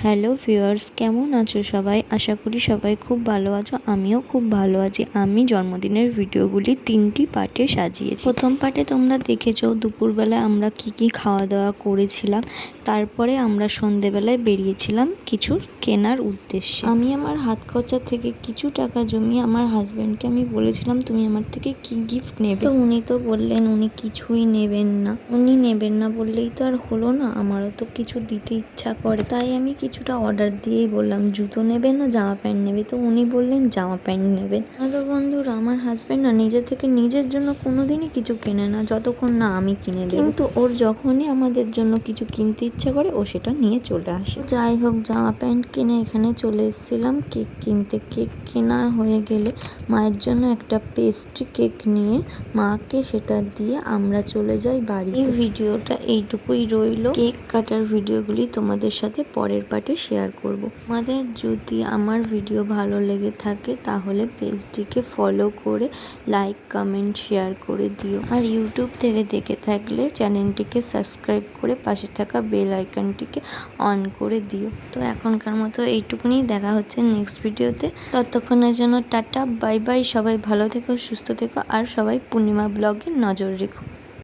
Hello viewers, কেমন আছো সবাই? আশা করি সবাই খুব ভালো আছো। আমিও খুব ভালো আছি। আমি জন্মদিনের ভিডিওগুলি 3টি পার্টে সাজিয়েছি। প্রথম পার্টে তোমরা দেখেছো দুপুরবেলা আমরা কি খাওয়া দাওয়া করেছিলাম। তারপরে আমরা সন্ধেবেলায় বেরিয়েছিলাম কিছু কেনার উদ্দেশ্যে। আমি আমার হাত খরচা থেকে কিছু টাকা জমিয়ে আমার হাজব্যান্ডকে আমি বলেছিলাম তুমি আমার থেকে কি গিফট নেবে। তো উনি তো বললেন উনি কিছুই নেবেন না। উনি নেবেন না বললেই তো আর হলো না, আমারও তো কিছু দিতে ইচ্ছা করে। তাই আমি কিছুটা অর্ডার দিয়েই বললাম জুতো নেবেন না জামা প্যান্ট নেবে। তো উনি বললেন জামা প্যান্ট নেবেন। তো বন্ধুরা, আমার হাজব্যান্ড না নিজে থেকে নিজের জন্য কোনোদিনই কিছু কেনে না যতক্ষণ না আমি কিনে দিই। কিন্তু ওর যখনই আমাদের জন্য কিছু কিনতে ইচ্ছা করে ও সেটা নিয়ে চলে আসে। যাই হোক, জামা প্যান্ট কিনে এখানে চলে এসেছিলাম কেক কিনতে। কেক কেনা হয়ে গেলে মায়ের জন্য একটা পেস্ট্রি কেক নিয়ে মাকে সেটা দিয়ে আমরা চলে যাই বাড়ি। এই ভিডিওটা এইটুকুই রইলো। কেক কাটার ভিডিওগুলি তোমাদের সাথে পরের পার্টে শেয়ার করব। তোমাদের যদি আমার ভিডিও ভালো লেগে থাকে তাহলে পেজটিকে ফলো করে লাইক কমেন্ট শেয়ার করে দিও। আর ইউটিউব থেকে দেখে থাকলে চ্যানেলটিকে সাবস্ক্রাইব করে পাশে থাকা বেল আইকনটিকে অন করে দিও। তো এখনকার মতো এইটুকুনি, দেখা হচ্ছে নেক্সট ভিডিওতে। ততক্ষণের জন্য টাটা বাই বাই। সবাই ভালো থেকো, সুস্থ থেকো, আর সবাই পূর্ণিমা ব্লগে নজর রেখো।